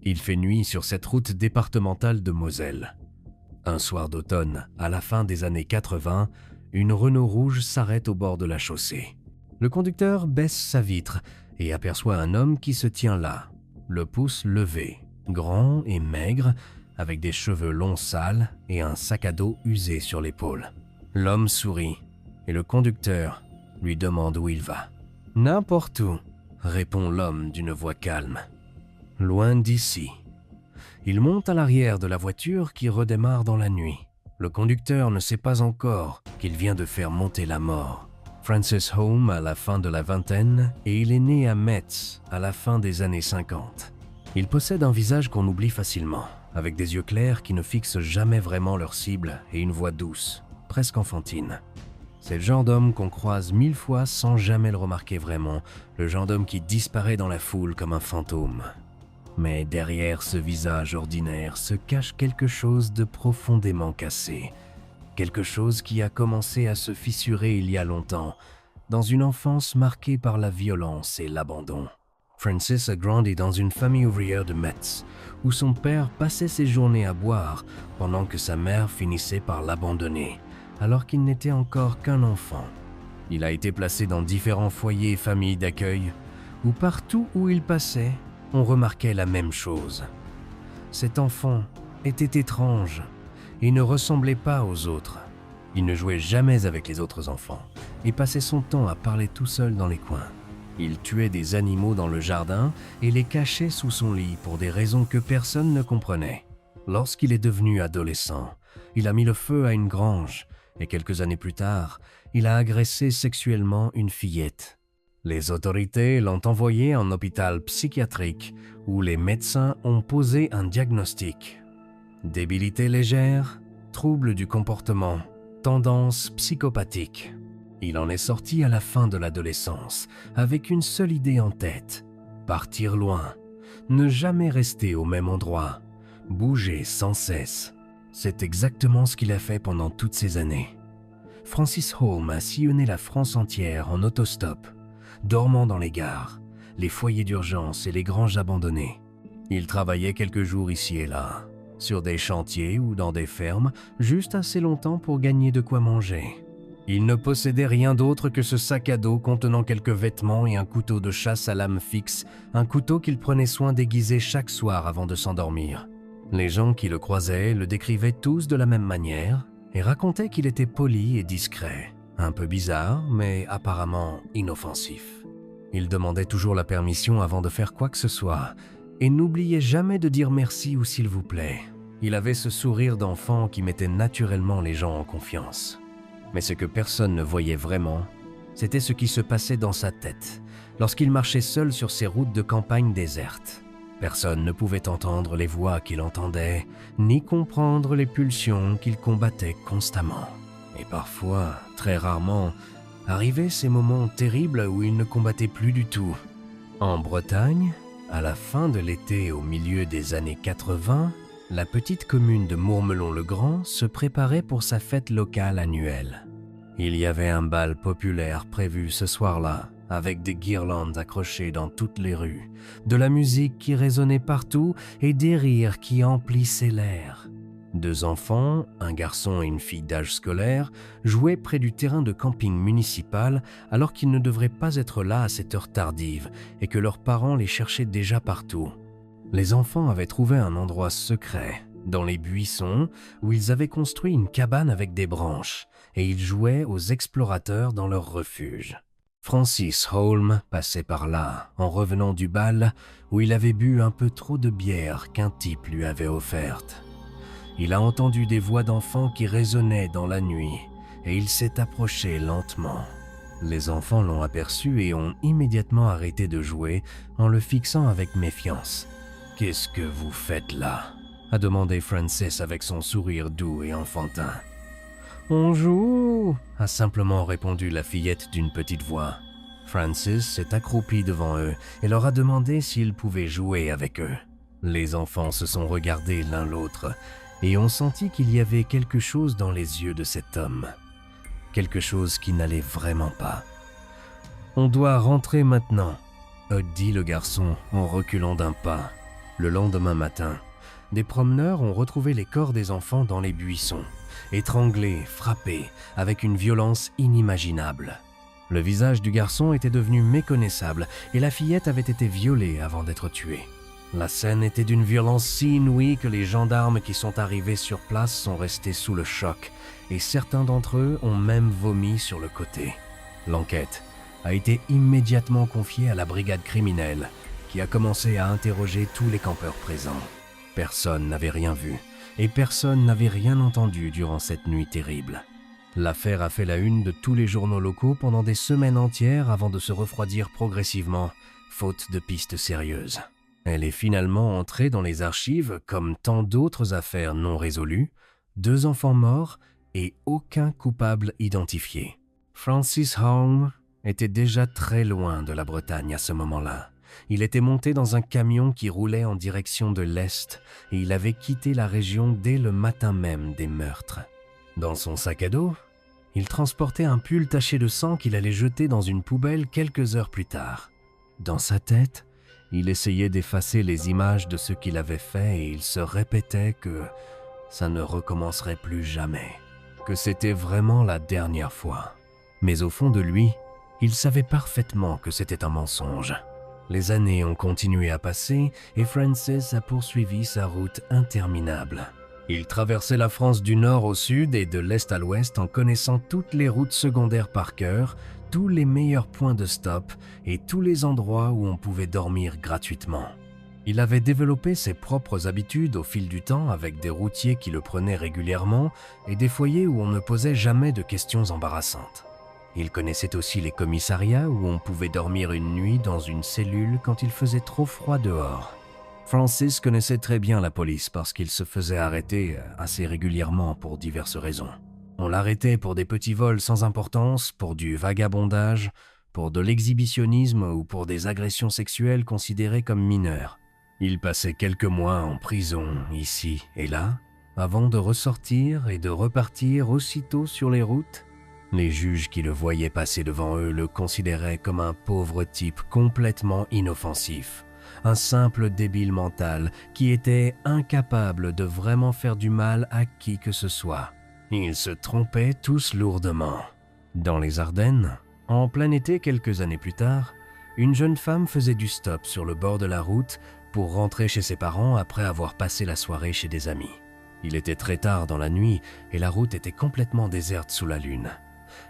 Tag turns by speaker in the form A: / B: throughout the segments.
A: Il fait nuit sur cette route départementale de Moselle. Un soir d'automne, à la fin des années 80, une Renault rouge s'arrête au bord de la chaussée. Le conducteur baisse sa vitre et aperçoit un homme qui se tient là, le pouce levé, grand et maigre, avec des cheveux longs sales et un sac à dos usé sur l'épaule. L'homme sourit et le conducteur lui demande où il va. « N'importe où », répond l'homme d'une voix calme. « Loin d'ici. » Il monte à l'arrière de la voiture qui redémarre dans la nuit. Le conducteur ne sait pas encore qu'il vient de faire monter la mort. Francis Holm a la fin de la vingtaine et il est né à Metz à la fin des années 50. Il possède un visage qu'on oublie facilement, avec des yeux clairs qui ne fixent jamais vraiment leur cible et une voix douce, presque enfantine. C'est le genre d'homme qu'on croise 1000 fois sans jamais le remarquer vraiment, le genre d'homme qui disparaît dans la foule comme un fantôme. Mais derrière ce visage ordinaire se cache quelque chose de profondément cassé. Quelque chose qui a commencé à se fissurer il y a longtemps, dans une enfance marquée par la violence et l'abandon. Francis a grandi dans une famille ouvrière de Metz, où son père passait ses journées à boire, pendant que sa mère finissait par l'abandonner, alors qu'il n'était encore qu'un enfant. Il a été placé dans différents foyers et familles d'accueil, où partout où il passait, on remarquait la même chose. Cet enfant était étrange et ne ressemblait pas aux autres. Il ne jouait jamais avec les autres enfants et passait son temps à parler tout seul dans les coins. Il tuait des animaux dans le jardin et les cachait sous son lit pour des raisons que personne ne comprenait. Lorsqu'il est devenu adolescent, il a mis le feu à une grange et quelques années plus tard, il a agressé sexuellement une fillette. Les autorités l'ont envoyé en hôpital psychiatrique où les médecins ont posé un diagnostic. Débilité légère, trouble du comportement, tendance psychopathique. Il en est sorti à la fin de l'adolescence, avec une seule idée en tête, partir loin, ne jamais rester au même endroit, bouger sans cesse. C'est exactement ce qu'il a fait pendant toutes ces années. Francis Holm a sillonné la France entière en autostop, dormant dans les gares, les foyers d'urgence et les granges abandonnées. Il travaillait quelques jours ici et là, sur des chantiers ou dans des fermes, juste assez longtemps pour gagner de quoi manger. Il ne possédait rien d'autre que ce sac à dos contenant quelques vêtements et un couteau de chasse à lame fixe, un couteau qu'il prenait soin d'aiguiser chaque soir avant de s'endormir. Les gens qui le croisaient le décrivaient tous de la même manière et racontaient qu'il était poli et discret, un peu bizarre mais apparemment inoffensif. Il demandait toujours la permission avant de faire quoi que ce soit et n'oubliait jamais de dire merci ou s'il vous plaît. Il avait ce sourire d'enfant qui mettait naturellement les gens en confiance. Mais ce que personne ne voyait vraiment, c'était ce qui se passait dans sa tête lorsqu'il marchait seul sur ces routes de campagne désertes. Personne ne pouvait entendre les voix qu'il entendait, ni comprendre les pulsions qu'il combattait constamment. Et parfois, très rarement, arrivaient ces moments terribles où il ne combattait plus du tout. En Bretagne, à la fin de l'été au milieu des années 80, la petite commune de Mourmelon-le-Grand se préparait pour sa fête locale annuelle. Il y avait un bal populaire prévu ce soir-là, avec des guirlandes accrochées dans toutes les rues, de la musique qui résonnait partout et des rires qui emplissaient l'air. 2 enfants, un garçon et une fille d'âge scolaire, jouaient près du terrain de camping municipal alors qu'ils ne devraient pas être là à cette heure tardive et que leurs parents les cherchaient déjà partout. Les enfants avaient trouvé un endroit secret, dans les buissons, où ils avaient construit une cabane avec des branches, et ils jouaient aux explorateurs dans leur refuge. Francis Holm passait par là, en revenant du bal, où il avait bu un peu trop de bière qu'un type lui avait offerte. Il a entendu des voix d'enfants qui résonnaient dans la nuit, et il s'est approché lentement. Les enfants l'ont aperçu et ont immédiatement arrêté de jouer en le fixant avec méfiance. « Qu'est-ce que vous faites là ?» a demandé Francis avec son sourire doux et enfantin. « On joue !» a simplement répondu la fillette d'une petite voix. Francis s'est accroupi devant eux et leur a demandé s'ils pouvaient jouer avec eux. Les enfants se sont regardés l'un l'autre et ont senti qu'il y avait quelque chose dans les yeux de cet homme. Quelque chose qui n'allait vraiment pas. « On doit rentrer maintenant », a dit le garçon en reculant d'un pas. Le lendemain matin, des promeneurs ont retrouvé les corps des enfants dans les buissons, étranglés, frappés, avec une violence inimaginable. Le visage du garçon était devenu méconnaissable et la fillette avait été violée avant d'être tuée. La scène était d'une violence si inouïe que les gendarmes qui sont arrivés sur place sont restés sous le choc et certains d'entre eux ont même vomi sur le côté. L'enquête a été immédiatement confiée à la brigade criminelle qui a commencé à interroger tous les campeurs présents. Personne n'avait rien vu et personne n'avait rien entendu durant cette nuit terrible. L'affaire a fait la une de tous les journaux locaux pendant des semaines entières avant de se refroidir progressivement, faute de pistes sérieuses. Elle est finalement entrée dans les archives comme tant d'autres affaires non résolues, 2 enfants morts et aucun coupable identifié. Francis Home était déjà très loin de la Bretagne à ce moment-là. Il était monté dans un camion qui roulait en direction de l'Est et il avait quitté la région dès le matin même des meurtres. Dans son sac à dos, il transportait un pull taché de sang qu'il allait jeter dans une poubelle quelques heures plus tard. Dans sa tête, il essayait d'effacer les images de ce qu'il avait fait et il se répétait que ça ne recommencerait plus jamais, que c'était vraiment la dernière fois. Mais au fond de lui, il savait parfaitement que c'était un mensonge. Les années ont continué à passer et Francis a poursuivi sa route interminable. Il traversait la France du nord au sud et de l'est à l'ouest en connaissant toutes les routes secondaires par cœur, tous les meilleurs points de stop et tous les endroits où on pouvait dormir gratuitement. Il avait développé ses propres habitudes au fil du temps avec des routiers qui le prenaient régulièrement et des foyers où on ne posait jamais de questions embarrassantes. Il connaissait aussi les commissariats où on pouvait dormir une nuit dans une cellule quand il faisait trop froid dehors. Francis connaissait très bien la police parce qu'il se faisait arrêter assez régulièrement pour diverses raisons. On l'arrêtait pour des petits vols sans importance, pour du vagabondage, pour de l'exhibitionnisme ou pour des agressions sexuelles considérées comme mineures. Il passait quelques mois en prison, ici et là, avant de ressortir et de repartir aussitôt sur les routes. Les juges qui le voyaient passer devant eux le considéraient comme un pauvre type complètement inoffensif, un simple débile mental qui était incapable de vraiment faire du mal à qui que ce soit. Ils se trompaient tous lourdement. Dans les Ardennes, en plein été quelques années plus tard, une jeune femme faisait du stop sur le bord de la route pour rentrer chez ses parents après avoir passé la soirée chez des amis. Il était très tard dans la nuit et la route était complètement déserte sous la lune.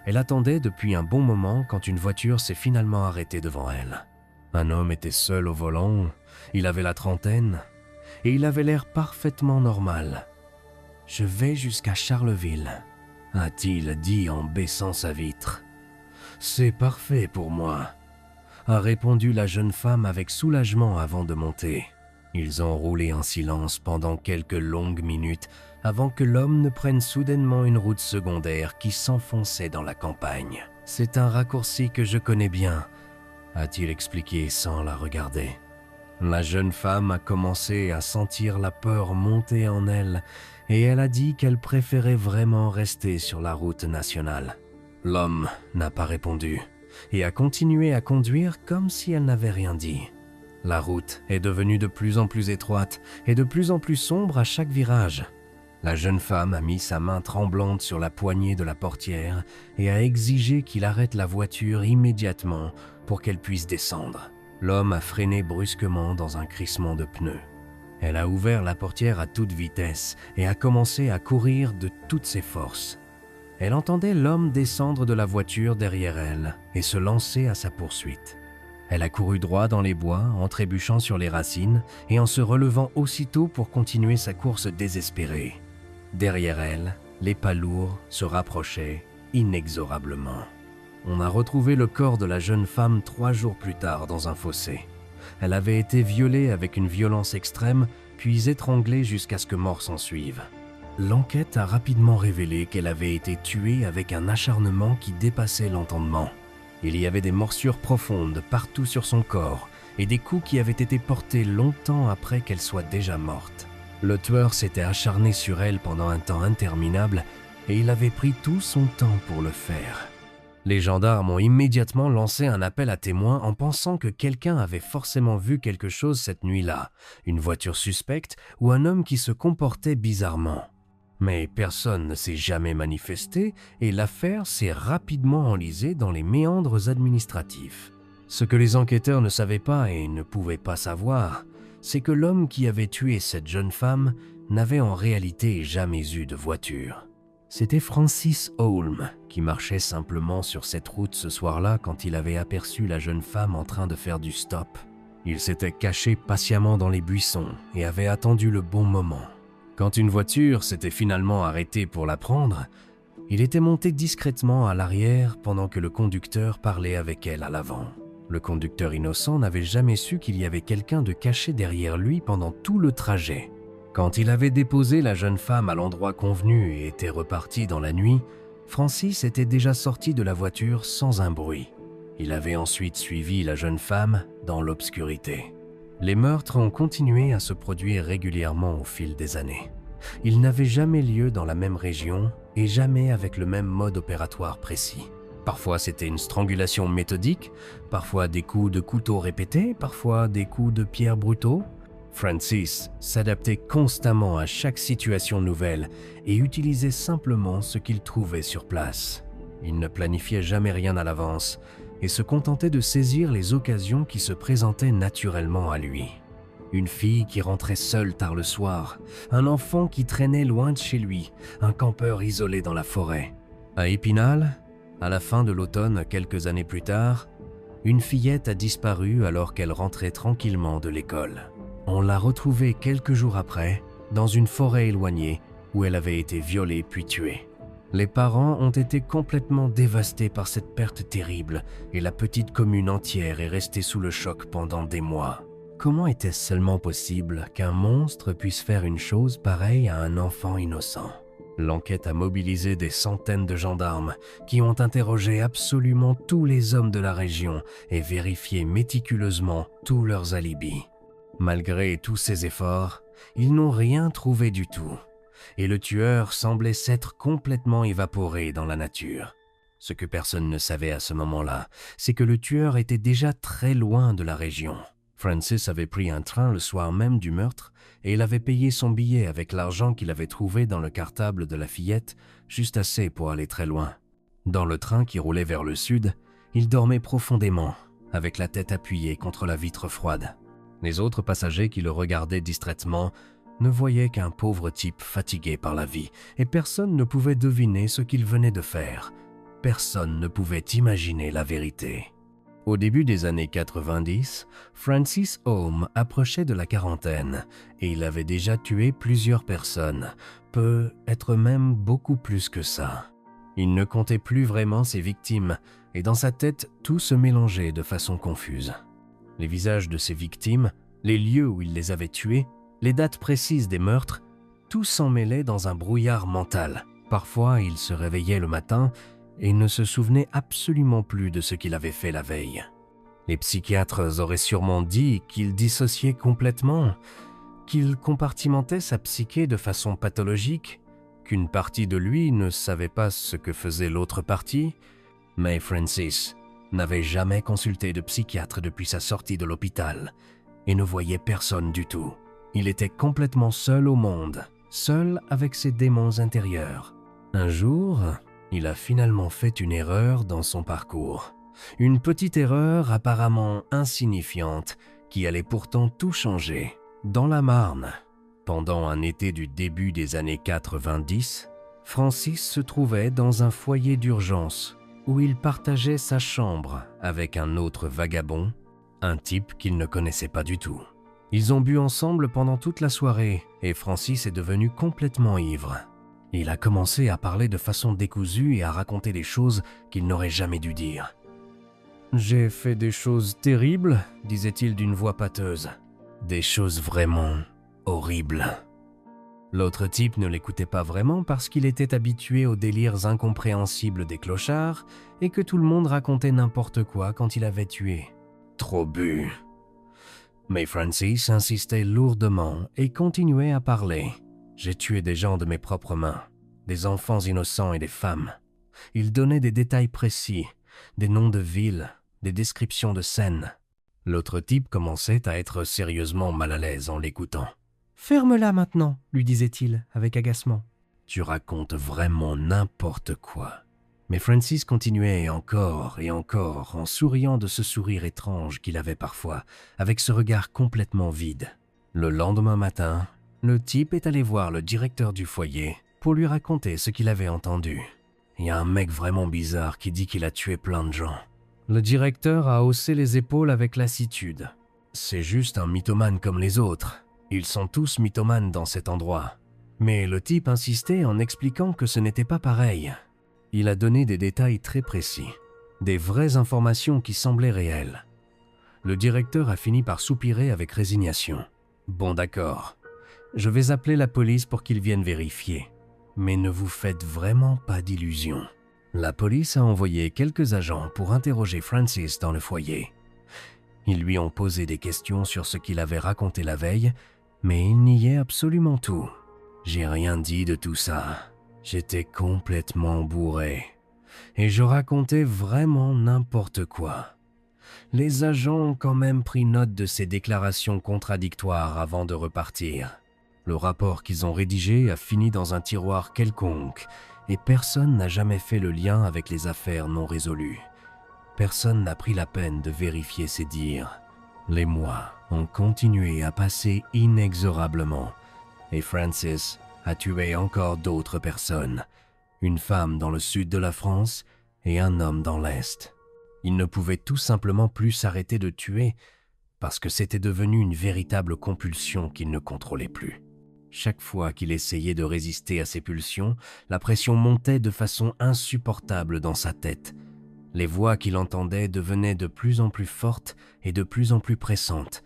A: Elle attendait depuis un bon moment quand une voiture s'est finalement arrêtée devant elle. Un homme était seul au volant, il avait la trentaine et il avait l'air parfaitement normal. « Je vais jusqu'à Charleville », a-t-il dit en baissant sa vitre. « C'est parfait pour moi », a répondu la jeune femme avec soulagement avant de monter. Ils ont roulé en silence pendant quelques longues minutes avant que l'homme ne prenne soudainement une route secondaire qui s'enfonçait dans la campagne. « C'est un raccourci que je connais bien », a-t-il expliqué sans la regarder. La jeune femme a commencé à sentir la peur monter en elle et elle a dit qu'elle préférait vraiment rester sur la route nationale. L'homme n'a pas répondu et a continué à conduire comme si elle n'avait rien dit. La route est devenue de plus en plus étroite et de plus en plus sombre à chaque virage. La jeune femme a mis sa main tremblante sur la poignée de la portière et a exigé qu'il arrête la voiture immédiatement pour qu'elle puisse descendre. L'homme a freiné brusquement dans un crissement de pneus. Elle a ouvert la portière à toute vitesse et a commencé à courir de toutes ses forces. Elle entendait l'homme descendre de la voiture derrière elle et se lancer à sa poursuite. Elle a couru droit dans les bois en trébuchant sur les racines et en se relevant aussitôt pour continuer sa course désespérée. Derrière elle, les pas lourds se rapprochaient inexorablement. On a retrouvé le corps de la jeune femme 3 jours plus tard dans un fossé. Elle avait été violée avec une violence extrême, puis étranglée jusqu'à ce que mort s'ensuive. L'enquête a rapidement révélé qu'elle avait été tuée avec un acharnement qui dépassait l'entendement. Il y avait des morsures profondes partout sur son corps et des coups qui avaient été portés longtemps après qu'elle soit déjà morte. Le tueur s'était acharné sur elle pendant un temps interminable et il avait pris tout son temps pour le faire. Les gendarmes ont immédiatement lancé un appel à témoins en pensant que quelqu'un avait forcément vu quelque chose cette nuit-là, une voiture suspecte ou un homme qui se comportait bizarrement. Mais personne ne s'est jamais manifesté et l'affaire s'est rapidement enlisée dans les méandres administratifs. Ce que les enquêteurs ne savaient pas et ne pouvaient pas savoir, c'est que l'homme qui avait tué cette jeune femme n'avait en réalité jamais eu de voiture. C'était Francis Holm qui marchait simplement sur cette route ce soir-là quand il avait aperçu la jeune femme en train de faire du stop. Il s'était caché patiemment dans les buissons et avait attendu le bon moment. Quand une voiture s'était finalement arrêtée pour la prendre, il était monté discrètement à l'arrière pendant que le conducteur parlait avec elle à l'avant. Le conducteur innocent n'avait jamais su qu'il y avait quelqu'un de caché derrière lui pendant tout le trajet. Quand il avait déposé la jeune femme à l'endroit convenu et était reparti dans la nuit, Francis était déjà sorti de la voiture sans un bruit. Il avait ensuite suivi la jeune femme dans l'obscurité. Les meurtres ont continué à se produire régulièrement au fil des années. Ils n'avaient jamais lieu dans la même région et jamais avec le même mode opératoire précis. Parfois c'était une strangulation méthodique, parfois des coups de couteau répétés, parfois des coups de pierre brutaux. Francis s'adaptait constamment à chaque situation nouvelle et utilisait simplement ce qu'il trouvait sur place. Il ne planifiait jamais rien à l'avance et se contentait de saisir les occasions qui se présentaient naturellement à lui. Une fille qui rentrait seule tard le soir, un enfant qui traînait loin de chez lui, un campeur isolé dans la forêt. À Épinal, à la fin de l'automne quelques années plus tard, une fillette a disparu alors qu'elle rentrait tranquillement de l'école. On l'a retrouvée quelques jours après, dans une forêt éloignée, où elle avait été violée puis tuée. Les parents ont été complètement dévastés par cette perte terrible et la petite commune entière est restée sous le choc pendant des mois. Comment était-ce seulement possible qu'un monstre puisse faire une chose pareille à un enfant innocent? L'enquête a mobilisé des centaines de gendarmes qui ont interrogé absolument tous les hommes de la région et vérifié méticuleusement tous leurs alibis. Malgré tous ces efforts, ils n'ont rien trouvé du tout, et le tueur semblait s'être complètement évaporé dans la nature. Ce que personne ne savait à ce moment-là, c'est que le tueur était déjà très loin de la région. Francis avait pris un train le soir même du meurtre et il avait payé son billet avec l'argent qu'il avait trouvé dans le cartable de la fillette, juste assez pour aller très loin. Dans le train qui roulait vers le sud, il dormait profondément, avec la tête appuyée contre la vitre froide. Les autres passagers qui le regardaient distraitement ne voyaient qu'un pauvre type fatigué par la vie et personne ne pouvait deviner ce qu'il venait de faire. Personne ne pouvait imaginer la vérité. Au début des années 90, Francis Holm approchait de la quarantaine et il avait déjà tué plusieurs personnes, peut-être même beaucoup plus que ça. Il ne comptait plus vraiment ses victimes et dans sa tête, tout se mélangeait de façon confuse. Les visages de ses victimes, les lieux où il les avait tuées, les dates précises des meurtres, tout s'en mêlait dans un brouillard mental. Parfois, il se réveillait le matin et ne se souvenait absolument plus de ce qu'il avait fait la veille. Les psychiatres auraient sûrement dit qu'il dissociait complètement, qu'il compartimentait sa psyché de façon pathologique, qu'une partie de lui ne savait pas ce que faisait l'autre partie, mais Francis n'avait jamais consulté de psychiatre depuis sa sortie de l'hôpital et ne voyait personne du tout. Il était complètement seul au monde, seul avec ses démons intérieurs. Un jour, il a finalement fait une erreur dans son parcours. Une petite erreur apparemment insignifiante qui allait pourtant tout changer. Dans la Marne, pendant un été du début des années 90, Francis se trouvait dans un foyer d'urgence où il partageait sa chambre avec un autre vagabond, un type qu'il ne connaissait pas du tout. Ils ont bu ensemble pendant toute la soirée et Francis est devenu complètement ivre. Il a commencé à parler de façon décousue et à raconter des choses qu'il n'aurait jamais dû dire. « J'ai fait des choses terribles », disait-il d'une voix pâteuse. « Des choses vraiment horribles. » L'autre type ne l'écoutait pas vraiment parce qu'il était habitué aux délires incompréhensibles des clochards et que tout le monde racontait n'importe quoi quand il avait tué. Trop bu. Mais Francis insistait lourdement et continuait à parler. « J'ai tué des gens de mes propres mains, des enfants innocents et des femmes. » Il donnait des détails précis des noms de villes, des descriptions de scènes. L'autre type commençait à être sérieusement mal à l'aise en l'écoutant. « Ferme-la maintenant, lui disait-il avec agacement. Tu racontes vraiment n'importe quoi. » Mais Francis continuait encore et encore en souriant de ce sourire étrange qu'il avait parfois, avec ce regard complètement vide. Le lendemain matin, le type est allé voir le directeur du foyer pour lui raconter ce qu'il avait entendu. Il y a un mec vraiment bizarre qui dit qu'il a tué plein de gens. Le directeur a haussé les épaules avec lassitude. C'est juste un mythomane comme les autres. Ils sont tous mythomanes dans cet endroit. Mais le type insistait en expliquant que ce n'était pas pareil. Il a donné des détails très précis, des vraies informations qui semblaient réelles. Le directeur a fini par soupirer avec résignation. « Bon d'accord, je vais appeler la police pour qu'ils viennent vérifier. Mais ne vous faites vraiment pas d'illusions. » La police a envoyé quelques agents pour interroger Francis dans le foyer. Ils lui ont posé des questions sur ce qu'il avait raconté la veille, mais il niait absolument tout. « J'ai rien dit de tout ça. J'étais complètement bourré. Et je racontais vraiment n'importe quoi. » Les agents ont quand même pris note de ces déclarations contradictoires avant de repartir. Le rapport qu'ils ont rédigé a fini dans un tiroir quelconque, et personne n'a jamais fait le lien avec les affaires non résolues. Personne n'a pris la peine de vérifier ces dires. Les mois ont continué à passer inexorablement, et Francis a tué encore d'autres personnes, une femme dans le sud de la France et un homme dans l'Est. Il ne pouvait tout simplement plus s'arrêter de tuer parce que c'était devenu une véritable compulsion qu'il ne contrôlait plus. Chaque fois qu'il essayait de résister à ses pulsions, la pression montait de façon insupportable dans sa tête. Les voix qu'il entendait devenaient de plus en plus fortes et de plus en plus pressantes.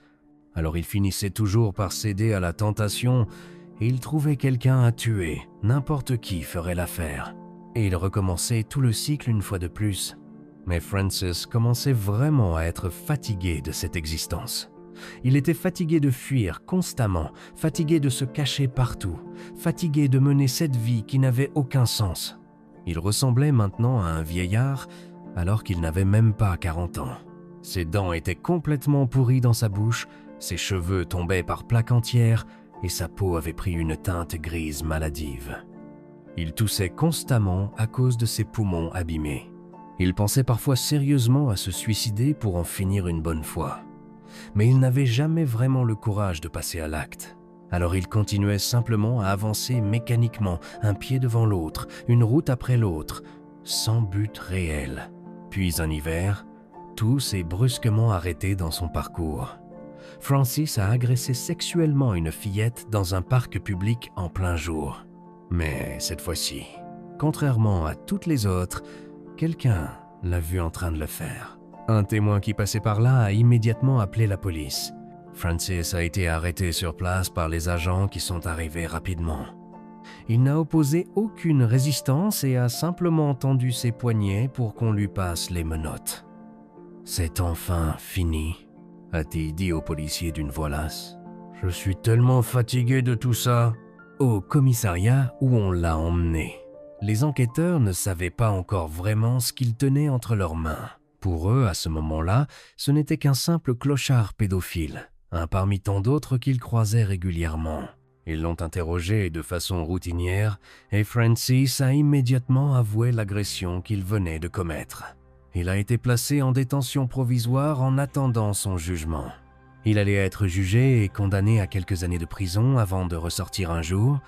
A: Alors il finissait toujours par céder à la tentation et il trouvait quelqu'un à tuer, n'importe qui ferait l'affaire. Et il recommençait tout le cycle une fois de plus. Mais Francis commençait vraiment à être fatigué de cette existence. Il était fatigué de fuir constamment, fatigué de se cacher partout, fatigué de mener cette vie qui n'avait aucun sens. Il ressemblait maintenant à un vieillard alors qu'il n'avait même pas 40 ans. Ses dents étaient complètement pourries dans sa bouche, ses cheveux tombaient par plaques entières et sa peau avait pris une teinte grise maladive. Il toussait constamment à cause de ses poumons abîmés. Il pensait parfois sérieusement à se suicider pour en finir une bonne fois. Mais il n'avait jamais vraiment le courage de passer à l'acte. Alors il continuait simplement à avancer mécaniquement, un pied devant l'autre, une route après l'autre, sans but réel. Puis un hiver, tout s'est brusquement arrêté dans son parcours. Francis a agressé sexuellement une fillette dans un parc public en plein jour. Mais cette fois-ci, contrairement à toutes les autres, quelqu'un l'a vu en train de le faire. Un témoin qui passait par là a immédiatement appelé la police. Francis a été arrêté sur place par les agents qui sont arrivés rapidement. Il n'a opposé aucune résistance et a simplement tendu ses poignets pour qu'on lui passe les menottes. « C'est enfin fini », a-t-il dit au policier d'une voix lasse. « Je suis tellement fatigué de tout ça. » Au commissariat où on l'a emmené. Les enquêteurs ne savaient pas encore vraiment ce qu'ils tenaient entre leurs mains. Pour eux, à ce moment-là, ce n'était qu'un simple clochard pédophile, un parmi tant d'autres qu'ils croisaient régulièrement. Ils l'ont interrogé de façon routinière et Francis a immédiatement avoué l'agression qu'il venait de commettre. Il a été placé en détention provisoire en attendant son jugement. Il allait être jugé et condamné à quelques années de prison avant de ressortir un jour,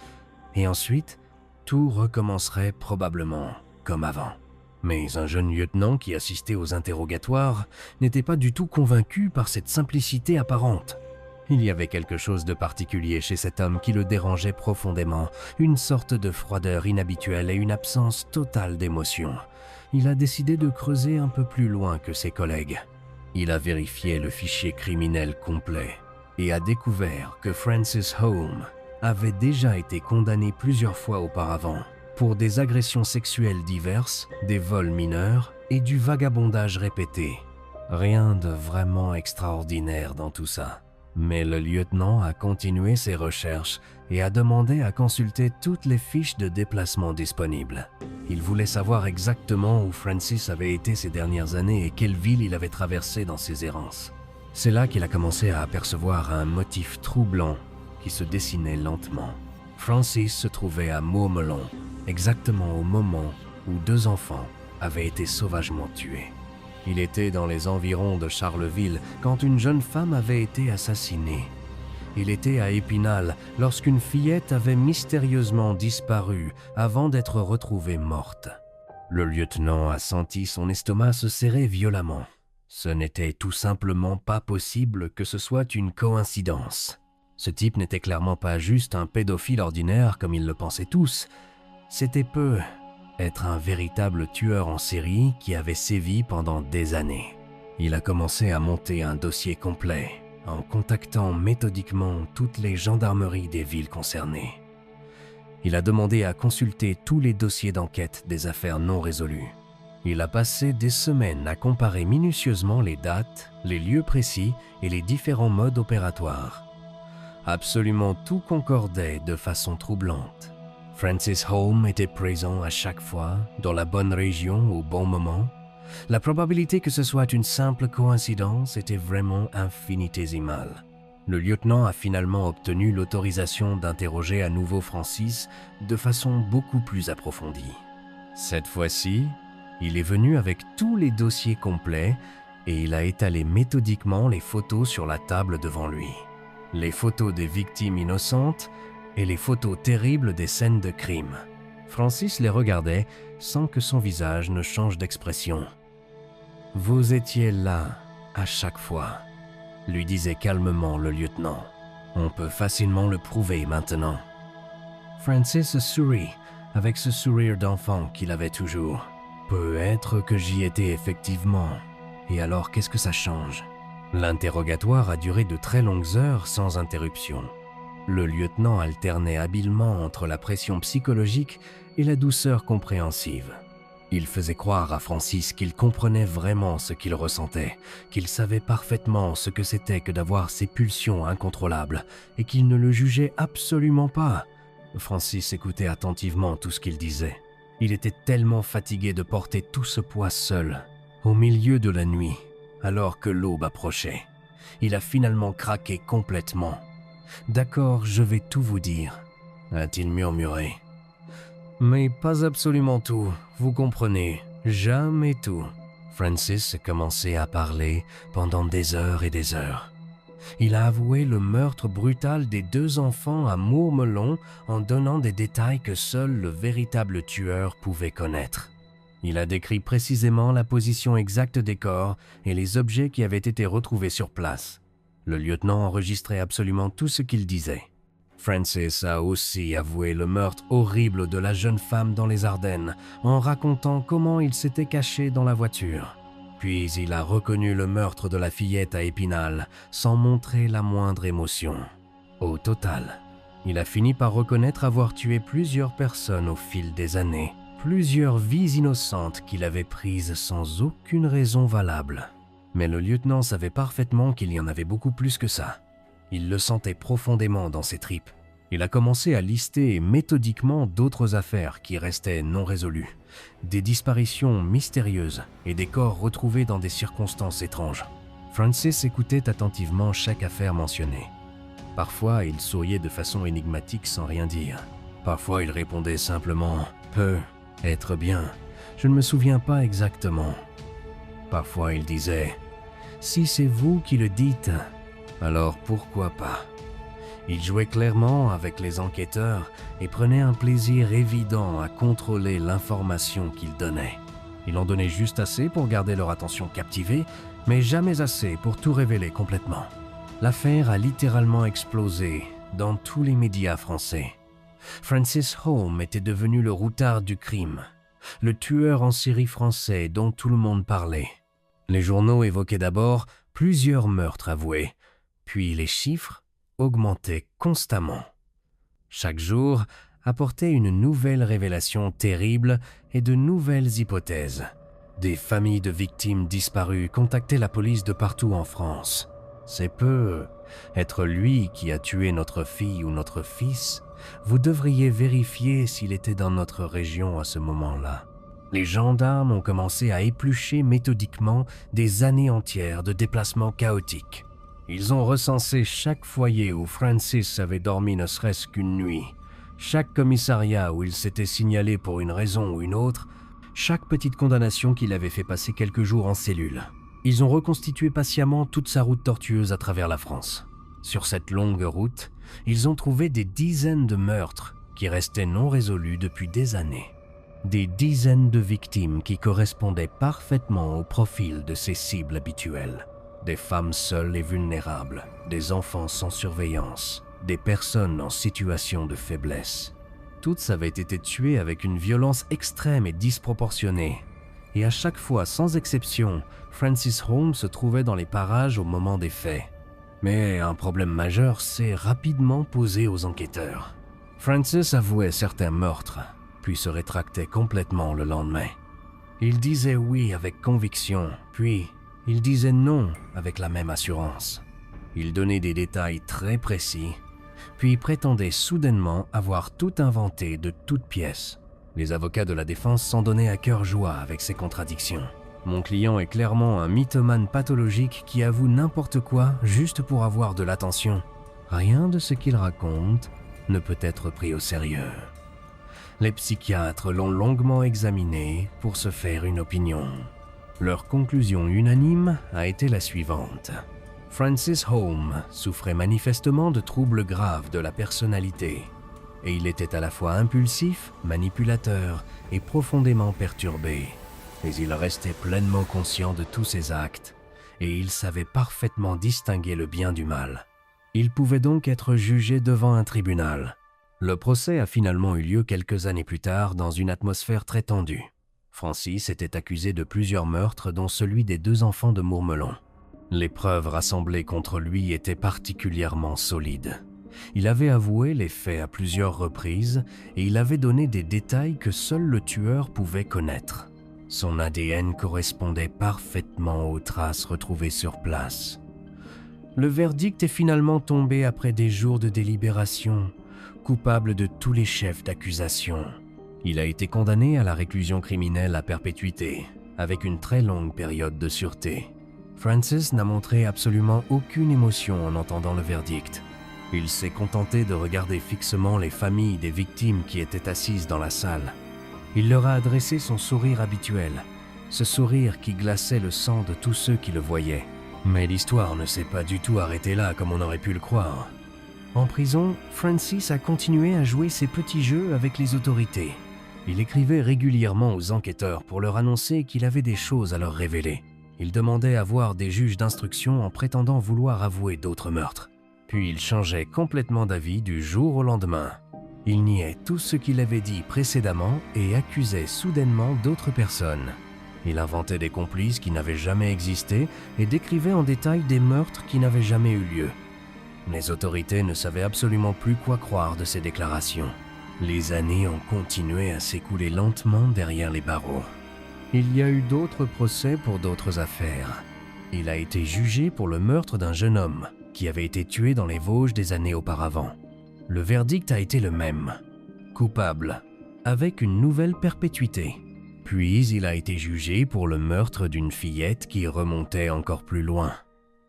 A: et ensuite, tout recommencerait probablement comme avant. Mais un jeune lieutenant qui assistait aux interrogatoires n'était pas du tout convaincu par cette simplicité apparente. Il y avait quelque chose de particulier chez cet homme qui le dérangeait profondément, une sorte de froideur inhabituelle et une absence totale d'émotion. Il a décidé de creuser un peu plus loin que ses collègues. Il a vérifié le fichier criminel complet et a découvert que Francis Home avait déjà été condamné plusieurs fois auparavant pour des agressions sexuelles diverses, des vols mineurs et du vagabondage répété. Rien de vraiment extraordinaire dans tout ça. Mais le lieutenant a continué ses recherches et a demandé à consulter toutes les fiches de déplacement disponibles. Il voulait savoir exactement où Francis avait été ces dernières années et quelle ville il avait traversé dans ses errances. C'est là qu'il a commencé à apercevoir un motif troublant qui se dessinait lentement. Francis se trouvait à Mourmelon, exactement au moment où 2 enfants avaient été sauvagement tués. Il était dans les environs de Charleville quand une jeune femme avait été assassinée. Il était à Épinal lorsqu'une fillette avait mystérieusement disparu avant d'être retrouvée morte. Le lieutenant a senti son estomac se serrer violemment. Ce n'était tout simplement pas possible que ce soit une coïncidence. Ce type n'était clairement pas juste un pédophile ordinaire comme ils le pensaient tous. C'était peu être un véritable tueur en série qui avait sévi pendant des années. Il a commencé à monter un dossier complet en contactant méthodiquement toutes les gendarmeries des villes concernées. Il a demandé à consulter tous les dossiers d'enquête des affaires non résolues. Il a passé des semaines à comparer minutieusement les dates, les lieux précis et les différents modes opératoires. Absolument tout concordait de façon troublante. Francis Holmes était présent à chaque fois, dans la bonne région au bon moment. La probabilité que ce soit une simple coïncidence était vraiment infinitésimale. Le lieutenant a finalement obtenu l'autorisation d'interroger à nouveau Francis de façon beaucoup plus approfondie. Cette fois-ci, il est venu avec tous les dossiers complets et il a étalé méthodiquement les photos sur la table devant lui. Les photos des victimes innocentes et les photos terribles des scènes de crime. Francis les regardait sans que son visage ne change d'expression. « Vous étiez là, à chaque fois », lui disait calmement le lieutenant. « On peut facilement le prouver maintenant. » Francis sourit, avec ce sourire d'enfant qu'il avait toujours. « Peut-être que j'y étais effectivement. Et alors qu'est-ce que ça change ?» L'interrogatoire a duré de très longues heures sans interruption. Le lieutenant alternait habilement entre la pression psychologique et la douceur compréhensive. Il faisait croire à Francis qu'il comprenait vraiment ce qu'il ressentait, qu'il savait parfaitement ce que c'était que d'avoir ces pulsions incontrôlables et qu'il ne le jugeait absolument pas. Francis écoutait attentivement tout ce qu'il disait. Il était tellement fatigué de porter tout ce poids seul, au milieu de la nuit, alors que l'aube approchait. Il a finalement craqué complètement. « D'accord, je vais tout vous dire », a-t-il murmuré. « Mais pas absolument tout, vous comprenez, jamais tout. » Francis a commencé à parler pendant des heures et des heures. Il a avoué le meurtre brutal des 2 enfants à Mourmelon en donnant des détails que seul le véritable tueur pouvait connaître. Il a décrit précisément la position exacte des corps et les objets qui avaient été retrouvés sur place. Le lieutenant enregistrait absolument tout ce qu'il disait. Francis a aussi avoué le meurtre horrible de la jeune femme dans les Ardennes en racontant comment il s'était caché dans la voiture. Puis il a reconnu le meurtre de la fillette à Épinal sans montrer la moindre émotion. Au total, il a fini par reconnaître avoir tué plusieurs personnes au fil des années, plusieurs vies innocentes qu'il avait prises sans aucune raison valable. Mais le lieutenant savait parfaitement qu'il y en avait beaucoup plus que ça. Il le sentait profondément dans ses tripes. Il a commencé à lister méthodiquement d'autres affaires qui restaient non résolues, des disparitions mystérieuses et des corps retrouvés dans des circonstances étranges. Francis écoutait attentivement chaque affaire mentionnée. Parfois, il souriait de façon énigmatique sans rien dire. Parfois, il répondait simplement « peut être bien, je ne me souviens pas exactement ». Parfois, il disait « si c'est vous qui le dites, alors pourquoi pas ?» Il jouait clairement avec les enquêteurs et prenait un plaisir évident à contrôler l'information qu'il donnait. Il en donnait juste assez pour garder leur attention captivée, mais jamais assez pour tout révéler complètement. L'affaire a littéralement explosé dans tous les médias français. Francis Holmes était devenu le routard du crime, le tueur en série français dont tout le monde parlait. Les journaux évoquaient d'abord plusieurs meurtres avoués, puis les chiffres augmentaient constamment. Chaque jour apportait une nouvelle révélation terrible et de nouvelles hypothèses. Des familles de victimes disparues contactaient la police de partout en France. C'est peu. Être lui qui a tué notre fille ou notre fils, vous devriez vérifier s'il était dans notre région à ce moment-là. Les gendarmes ont commencé à éplucher méthodiquement des années entières de déplacements chaotiques. Ils ont recensé chaque foyer où Francis avait dormi ne serait-ce qu'une nuit, chaque commissariat où il s'était signalé pour une raison ou une autre, chaque petite condamnation qu'il avait fait passer quelques jours en cellule. Ils ont reconstitué patiemment toute sa route tortueuse à travers la France. Sur cette longue route, ils ont trouvé des dizaines de meurtres qui restaient non résolus depuis des années. Des dizaines de victimes qui correspondaient parfaitement au profil de ces cibles habituelles. Des femmes seules et vulnérables, des enfants sans surveillance, des personnes en situation de faiblesse. Toutes avaient été tuées avec une violence extrême et disproportionnée. Et à chaque fois, sans exception, Francis Holmes se trouvait dans les parages au moment des faits. Mais un problème majeur s'est rapidement posé aux enquêteurs. Francis avouait certains meurtres, puis se rétractait complètement le lendemain. Il disait oui avec conviction, puis il disait non avec la même assurance. Il donnait des détails très précis, puis prétendait soudainement avoir tout inventé de toutes pièces. Les avocats de la défense s'en donnaient à cœur joie avec ces contradictions. Mon client est clairement un mythomane pathologique qui avoue n'importe quoi juste pour avoir de l'attention. Rien de ce qu'il raconte ne peut être pris au sérieux. Les psychiatres l'ont longuement examiné pour se faire une opinion. Leur conclusion unanime a été la suivante. Francis Holmes souffrait manifestement de troubles graves de la personnalité, et il était à la fois impulsif, manipulateur et profondément perturbé. Mais il restait pleinement conscient de tous ses actes, et il savait parfaitement distinguer le bien du mal. Il pouvait donc être jugé devant un tribunal. Le procès a finalement eu lieu quelques années plus tard dans une atmosphère très tendue. Francis était accusé de plusieurs meurtres, dont celui des 2 enfants de Mourmelon. Les preuves rassemblées contre lui étaient particulièrement solides. Il avait avoué les faits à plusieurs reprises et il avait donné des détails que seul le tueur pouvait connaître. Son ADN correspondait parfaitement aux traces retrouvées sur place. Le verdict est finalement tombé après des jours de délibération, coupable de tous les chefs d'accusation. Il a été condamné à la réclusion criminelle à perpétuité, avec une très longue période de sûreté. Francis n'a montré absolument aucune émotion en entendant le verdict. Il s'est contenté de regarder fixement les familles des victimes qui étaient assises dans la salle. Il leur a adressé son sourire habituel, ce sourire qui glaçait le sang de tous ceux qui le voyaient. Mais l'histoire ne s'est pas du tout arrêtée là comme on aurait pu le croire. En prison, Francis a continué à jouer ses petits jeux avec les autorités. Il écrivait régulièrement aux enquêteurs pour leur annoncer qu'il avait des choses à leur révéler. Il demandait à voir des juges d'instruction en prétendant vouloir avouer d'autres meurtres. Puis il changeait complètement d'avis du jour au lendemain. Il niait tout ce qu'il avait dit précédemment et accusait soudainement d'autres personnes. Il inventait des complices qui n'avaient jamais existé et décrivait en détail des meurtres qui n'avaient jamais eu lieu. Les autorités ne savaient absolument plus quoi croire de ces déclarations. Les années ont continué à s'écouler lentement derrière les barreaux. Il y a eu d'autres procès pour d'autres affaires. Il a été jugé pour le meurtre d'un jeune homme qui avait été tué dans les Vosges des années auparavant. Le verdict a été le même, coupable, avec une nouvelle perpétuité. Puis il a été jugé pour le meurtre d'une fillette qui remontait encore plus loin.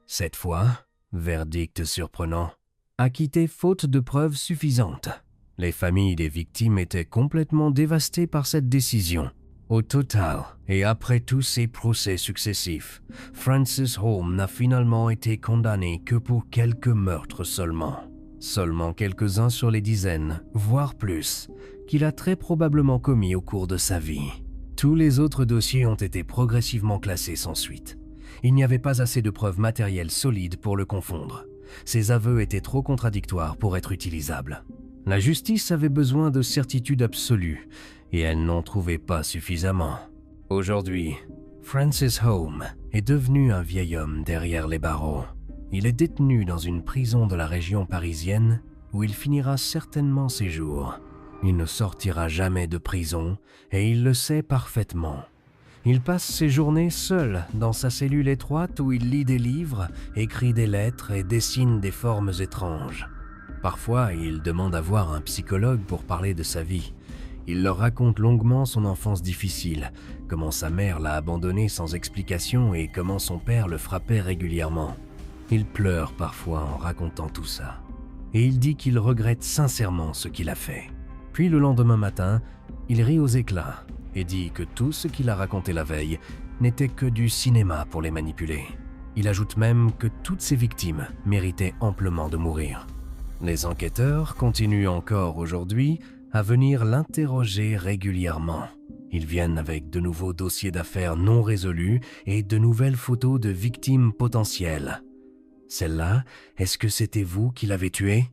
A: Cette fois, verdict surprenant, acquitté faute de preuves suffisantes. Les familles des victimes étaient complètement dévastées par cette décision. Au total, et après tous ces procès successifs, Francis Holmes n'a finalement été condamné que pour quelques meurtres seulement. Seulement quelques-uns sur les dizaines, voire plus, qu'il a très probablement commis au cours de sa vie. Tous les autres dossiers ont été progressivement classés sans suite. Il n'y avait pas assez de preuves matérielles solides pour le confondre. Ses aveux étaient trop contradictoires pour être utilisables. La justice avait besoin de certitude absolue, et elle n'en trouvait pas suffisamment. Aujourd'hui, Francis Holmes est devenu un vieil homme derrière les barreaux. Il est détenu dans une prison de la région parisienne où il finira certainement ses jours. Il ne sortira jamais de prison et il le sait parfaitement. Il passe ses journées seul dans sa cellule étroite où il lit des livres, écrit des lettres et dessine des formes étranges. Parfois, il demande à voir un psychologue pour parler de sa vie. Il leur raconte longuement son enfance difficile, comment sa mère l'a abandonné sans explication et comment son père le frappait régulièrement. Il pleure parfois en racontant tout ça. Et il dit qu'il regrette sincèrement ce qu'il a fait. Puis le lendemain matin, il rit aux éclats et dit que tout ce qu'il a raconté la veille n'était que du cinéma pour les manipuler. Il ajoute même que toutes ses victimes méritaient amplement de mourir. Les enquêteurs continuent encore aujourd'hui à venir l'interroger régulièrement. Ils viennent avec de nouveaux dossiers d'affaires non résolus et de nouvelles photos de victimes potentielles. « Celle-là, est-ce que c'était vous qui l'avez tuée ?»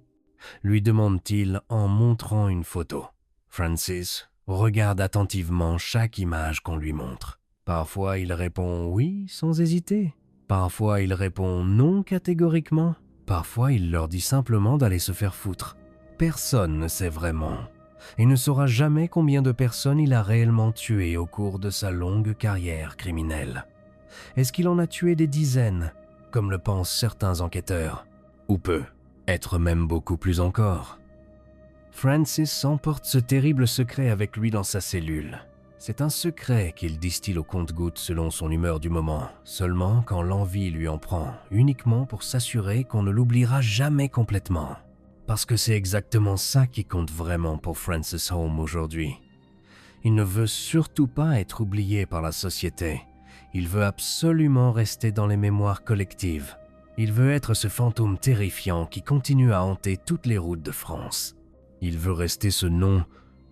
A: lui demande-t-il en montrant une photo. Francis regarde attentivement chaque image qu'on lui montre. Parfois, il répond « oui » sans hésiter. Parfois, il répond « non » catégoriquement. Parfois, il leur dit simplement d'aller se faire foutre. Personne ne sait vraiment. Et ne saura jamais combien de personnes il a réellement tuées au cours de sa longue carrière criminelle. Est-ce qu'il en a tué des dizaines, comme le pensent certains enquêteurs? Ou peut-être même beaucoup plus encore. Francis emporte ce terrible secret avec lui dans sa cellule. C'est un secret qu'il distille au compte-gouttes selon son humeur du moment, seulement quand l'envie lui en prend, uniquement pour s'assurer qu'on ne l'oubliera jamais complètement. Parce que c'est exactement ça qui compte vraiment pour Francis Holmes aujourd'hui. Il ne veut surtout pas être oublié par la société. Il veut absolument rester dans les mémoires collectives. Il veut être ce fantôme terrifiant qui continue à hanter toutes les routes de France. Il veut rester ce nom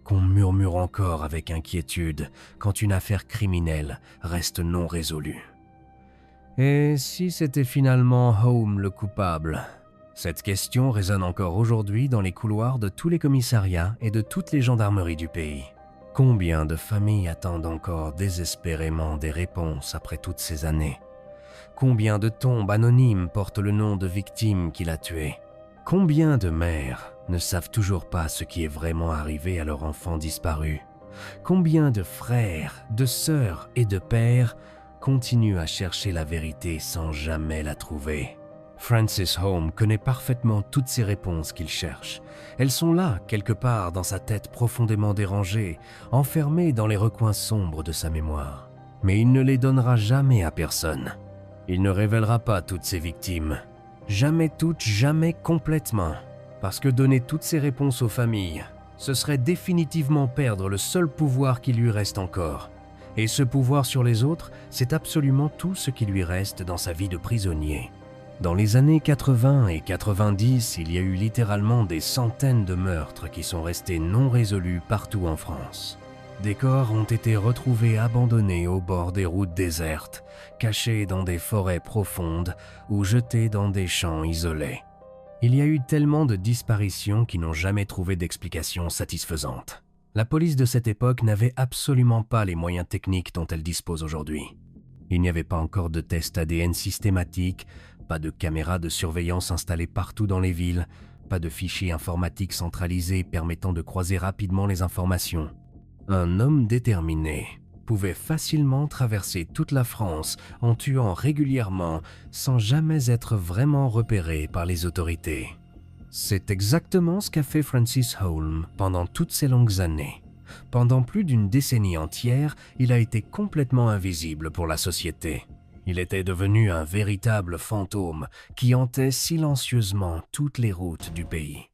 A: qu'on murmure encore avec inquiétude quand une affaire criminelle reste non résolue. Et si c'était finalement Holmes le coupable ? Cette question résonne encore aujourd'hui dans les couloirs de tous les commissariats et de toutes les gendarmeries du pays. Combien de familles attendent encore désespérément des réponses après toutes ces années ? Combien de tombes anonymes portent le nom de victimes qu'il a tuées ? Combien de mères ne savent toujours pas ce qui est vraiment arrivé à leur enfant disparu? Combien de frères, de sœurs et de pères continuent à chercher la vérité sans jamais la trouver? Francis Holmes connaît parfaitement toutes ces réponses qu'il cherche. Elles sont là, quelque part dans sa tête profondément dérangée, enfermées dans les recoins sombres de sa mémoire. Mais il ne les donnera jamais à personne. Il ne révélera pas toutes ses victimes. Jamais toutes, jamais complètement. Parce que donner toutes ces réponses aux familles, ce serait définitivement perdre le seul pouvoir qui lui reste encore. Et ce pouvoir sur les autres, c'est absolument tout ce qui lui reste dans sa vie de prisonnier. Dans les années 80 et 90, il y a eu littéralement des centaines de meurtres qui sont restés non résolus partout en France. Des corps ont été retrouvés abandonnés au bord des routes désertes, cachés dans des forêts profondes ou jetés dans des champs isolés. Il y a eu tellement de disparitions qui n'ont jamais trouvé d'explication satisfaisante. La police de cette époque n'avait absolument pas les moyens techniques dont elle dispose aujourd'hui. Il n'y avait pas encore de tests ADN systématiques, pas de caméras de surveillance installées partout dans les villes, pas de fichiers informatiques centralisés permettant de croiser rapidement les informations. Un homme déterminé pouvait facilement traverser toute la France en tuant régulièrement sans jamais être vraiment repéré par les autorités. C'est exactement ce qu'a fait Francis Holmes pendant toutes ces longues années. Pendant plus d'une décennie entière, il a été complètement invisible pour la société. Il était devenu un véritable fantôme qui hantait silencieusement toutes les routes du pays.